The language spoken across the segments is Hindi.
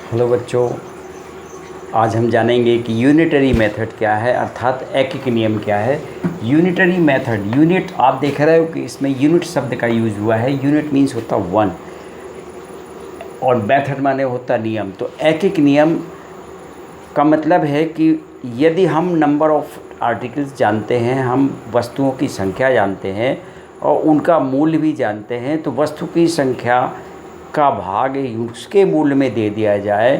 हेलो बच्चों, आज हम जानेंगे कि यूनिटरी मेथड क्या है, अर्थात एकिक नियम क्या है। यूनिटरी मेथड, यूनिट आप देख रहे हो कि इसमें यूनिट शब्द का यूज़ हुआ है। यूनिट मीन्स होता वन और मेथड माने होता नियम। तो एकिक नियम का मतलब है कि यदि हम नंबर ऑफ आर्टिकल्स जानते हैं, हम वस्तुओं की संख्या जानते हैं और उनका मूल्य भी जानते हैं, तो वस्तु की संख्या का भाग उसके मूल्य में दे दिया जाए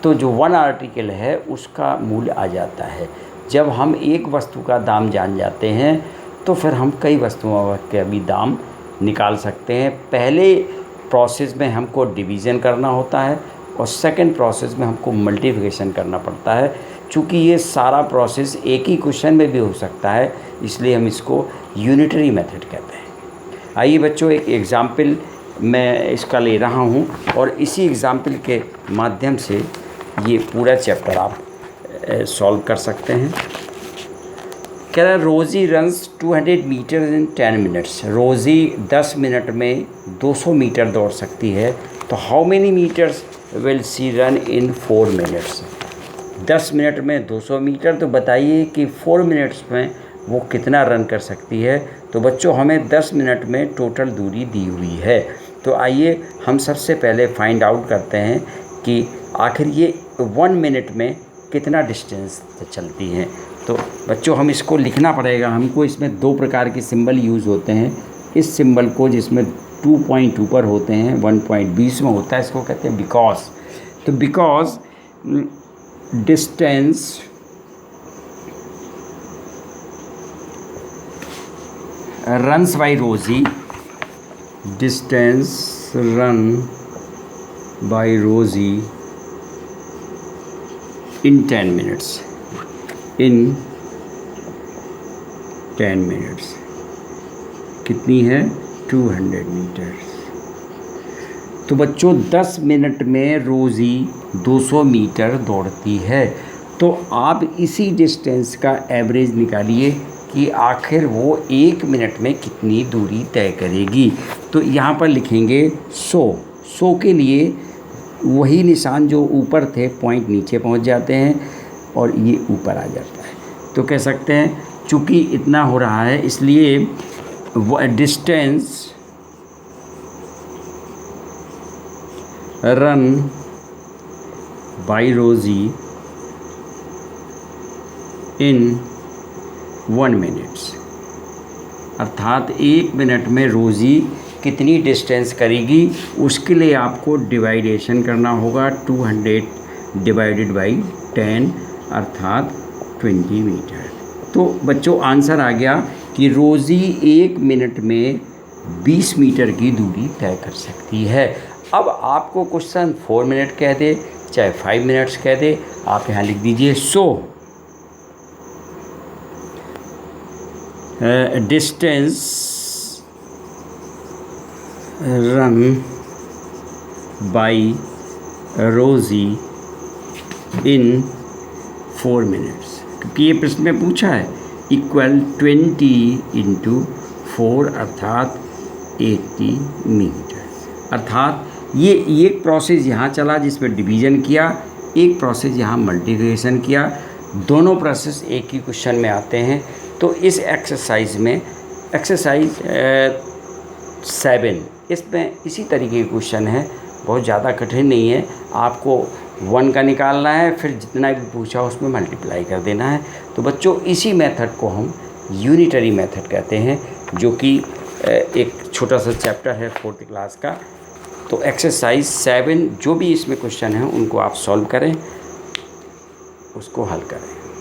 तो जो वन आर्टिकल है उसका मूल्य आ जाता है। जब हम एक वस्तु का दाम जान जाते हैं तो फिर हम कई वस्तुओं के भी दाम निकाल सकते हैं। पहले प्रोसेस में हमको डिवीज़न करना होता है और सेकंड प्रोसेस में हमको मल्टीप्लिकेशन करना पड़ता है। चूँकि ये सारा प्रोसेस एक ही क्वेश्चन में भी हो सकता है, इसलिए हम इसको यूनिटरी मेथड कहते हैं। आइए बच्चों, एक एग्ज़ाम्पल मैं इसका ले रहा हूँ और इसी एग्ज़ाम्पल के माध्यम से ये पूरा चैप्टर आप सॉल्व कर सकते हैं। कह रहा है रोज़ी रन्स 200 मीटर इन 10 मिनट्स। रोज़ी 10 मिनट में 200 मीटर दौड़ सकती है, तो how many metres will she run in 4 minutes. 10 minute में 200 मीटर, तो बताइए कि 4 मिनट्स में वो कितना रन कर सकती है। तो बच्चों, हमें 10 मिनट में टोटल दूरी दी हुई है। तो आइए हम सबसे पहले फाइंड आउट करते हैं कि आखिर ये 1 मिनट में कितना डिस्टेंस चलती हैं। तो बच्चों, हम इसको लिखना पड़ेगा हमको। इसमें दो प्रकार के सिंबल यूज़ होते हैं। इस सिंबल को, जिसमें 2 पॉइंट ऊपर होते हैं, 1 पॉइंट बीच में होता है, इसको कहते हैं बिकॉज। तो because distance runs by Rosie, distance run by Rosie in 10 minutes. In 10 minutes कितनी है? 200 मीटर्स। तो बच्चों, 10 मिनट में रोज़ी 200 मीटर दौड़ती है। तो आप इसी डिस्टेंस का एवरेज निकालिए कि आखिर वो 1 मिनट में कितनी दूरी तय करेगी। तो यहाँ पर लिखेंगे 100 के लिए वही निशान जो ऊपर थे, पॉइंट नीचे पहुँच जाते हैं और ये ऊपर आ जाता है। तो कह सकते हैं चूँकि इतना हो रहा है, इसलिए वो डिस्टेंस रन बाय रोज़ी इन 1 मिनट्स, अर्थात 1 मिनट में रोज़ी कितनी डिस्टेंस करेगी, उसके लिए आपको डिवाइडेशन करना होगा। 200 डिवाइडेड बाई 10 अर्थात 20 मीटर। तो बच्चों, आंसर आ गया कि रोज़ी 1 मिनट में 20 मीटर की दूरी तय कर सकती है। अब आपको क्वेश्चन 4 मिनट कह दे चाहे 5 मिनट्स कह दे, आप यहाँ लिख दीजिए 100 डिस्टेंस रन बाई रोज़ी इन 4 मिनट्स, क्योंकि ये प्रश्न में पूछा है। इक्वल 20 × 4 अर्थात 80 मीटर। अर्थात ये एक प्रोसेस यहाँ चला जिसमें डिवीज़न किया, एक प्रोसेस यहाँ मल्टीप्लिकेशन किया। दोनों प्रोसेस एक ही क्वेश्चन में आते हैं। तो इस एक्सरसाइज में एक्सरसाइज 7, इसमें इसी तरीके के क्वेश्चन है, बहुत ज़्यादा कठिन नहीं है। आपको 1 का निकालना है, फिर जितना भी पूछा उसमें मल्टीप्लाई कर देना है। तो बच्चों, इसी मेथड को हम यूनिटरी मेथड कहते हैं, जो कि एक छोटा सा चैप्टर है 4th क्लास का। तो एक्सरसाइज 7 जो भी इसमें क्वेश्चन हैं उनको आप सॉल्व करें, उसको हल करें।